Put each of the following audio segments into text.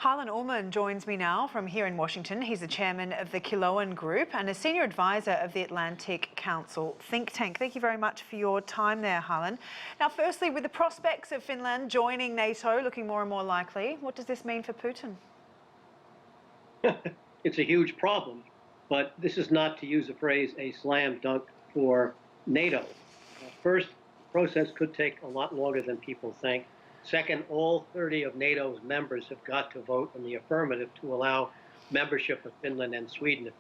Harlan Ullman joins me now from here in Washington. He's the chairman of the Killowen Group and a senior advisor of the Atlantic Council think tank. Thank you very much for your time there, Harlan. Now, firstly, with the prospects of Finland joining NATO looking more and more likely, what does this mean for Putin? It's a huge problem, but this is not, to use a phrase, a slam dunk for NATO. First, the process could take a lot longer than people think. Second, all 30 of NATO's members have got to vote in the affirmative to allow membership of Finland and Sweden if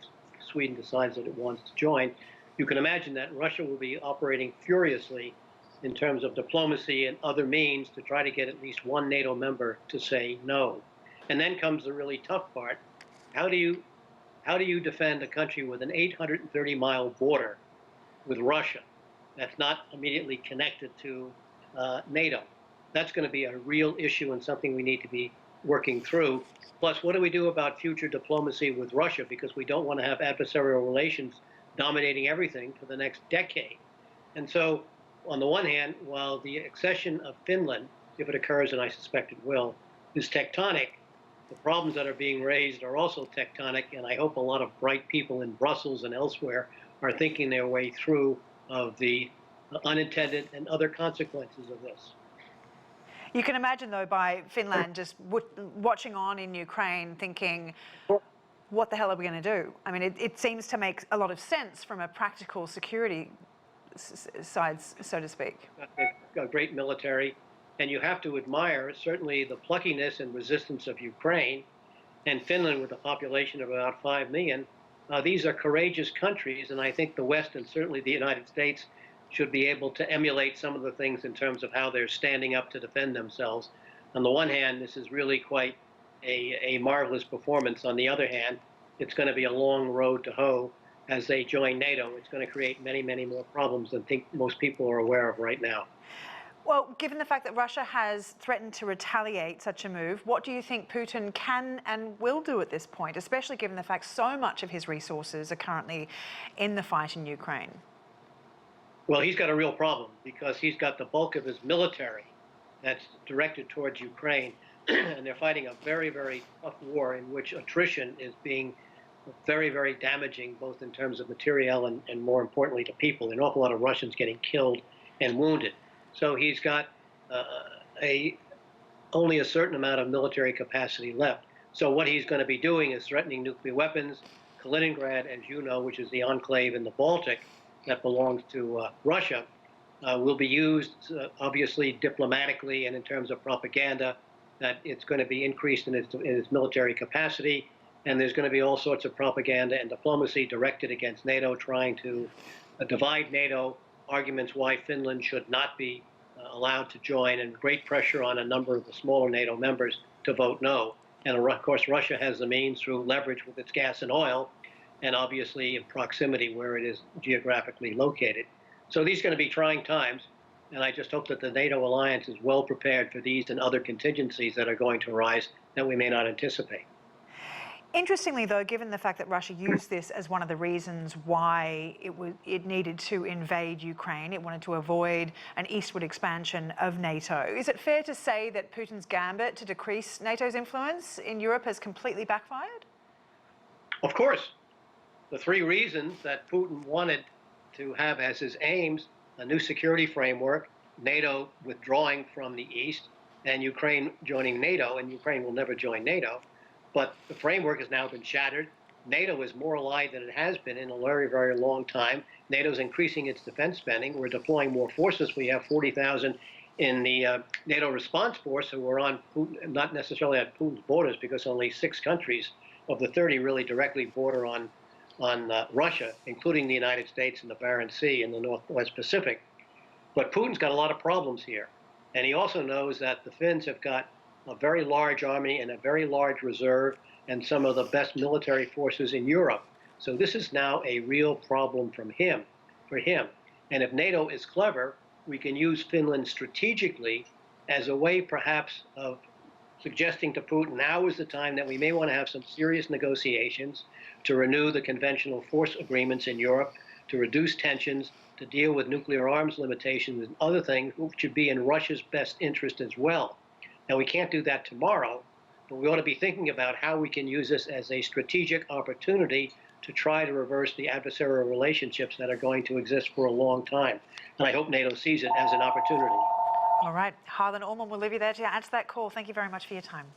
Sweden decides that it wants to join. You can imagine that Russia will be operating furiously in terms of diplomacy and other means to try to get at least one NATO member to say no. And then comes the really tough part. How do you defend a country with an 830-mile border with Russia that's not immediately connected to NATO? That's going to be a real issue and something we need to be working through. Plus, what do we do about future diplomacy with Russia? Because we don't want to have adversarial relations dominating everything for the next decade. And so, on the one hand, while the accession of Finland, if it occurs, and I suspect it will, is tectonic, the problems that are being raised are also tectonic, and I hope a lot of bright people in Brussels and elsewhere are thinking their way through of the unintended and other consequences of this. You can imagine, though, by Finland just watching on in Ukraine thinking, what the hell are we going to do? I mean, it seems to make a lot of sense from a practical security side, so to speak. A great military, and you have to admire certainly the pluckiness and resistance of Ukraine and Finland with a population of about 5 million. These are courageous countries, and I think the West and certainly the United States should be able to emulate some of the things in terms of how they're standing up to defend themselves. On the one hand, this is really quite a marvelous performance. On the other hand, it's going to be a long road to hoe as they join NATO. It's going to create many, many more problems than I think most people are aware of right now. Well, given the fact that Russia has threatened to retaliate such a move, what do you think Putin can and will do at this point, especially given the fact so much of his resources are currently in the fight in Ukraine? Well, he's got a real problem because he's got the bulk of his military that's directed towards Ukraine, and they're fighting a very, very tough war in which attrition is being very, very damaging, both in terms of materiel and more importantly to people. An awful lot of Russians getting killed and wounded. So he's got only a certain amount of military capacity left. So what he's going to be doing is threatening nuclear weapons. Kaliningrad, as you know, which is the enclave in the Baltic that belongs to Russia, will be used, obviously, diplomatically and in terms of propaganda, that it's going to be increased in its military capacity. And there's going to be all sorts of propaganda and diplomacy directed against NATO, trying to divide NATO, arguments why Finland should not be allowed to join, and great pressure on a number of the smaller NATO members to vote no. And of course, Russia has the means through leverage with its gas and oil, and obviously in proximity where it is geographically located. So these are going to be trying times, and I just hope that the NATO alliance is well prepared for these and other contingencies that are going to arise that we may not anticipate. Interestingly, though, given the fact that Russia used this as one of the reasons why it needed to invade Ukraine, it wanted to avoid an eastward expansion of NATO, is it fair to say that Putin's gambit to decrease NATO's influence in Europe has completely backfired? Of course. The three reasons that Putin wanted to have as his aims: a new security framework, NATO withdrawing from the East, and Ukraine joining NATO, and Ukraine will never join NATO. But the framework has now been shattered. NATO is more allied than it has been in a very, very long time. NATO is increasing its defense spending. We're deploying more forces. We have 40,000 in the NATO response force who are on Putin, not necessarily on Putin's borders, because only 6 countries of the 30 really directly border on Russia, including the United States and the Barents Sea in the Northwest Pacific. But Putin's got a lot of problems here. And he also knows that the Finns have got a very large army and a very large reserve and some of the best military forces in Europe. So this is now a real problem for him. And if NATO is clever, we can use Finland strategically as a way perhaps of suggesting to Putin, now is the time that we may want to have some serious negotiations to renew the conventional force agreements in Europe, to reduce tensions, to deal with nuclear arms limitations and other things, which should be in Russia's best interest as well. Now, we can't do that tomorrow, but we ought to be thinking about how we can use this as a strategic opportunity to try to reverse the adversarial relationships that are going to exist for a long time. And I hope NATO sees it as an opportunity. All right, Harlan Ullman, we'll leave you there to answer that call. Thank you very much for your time.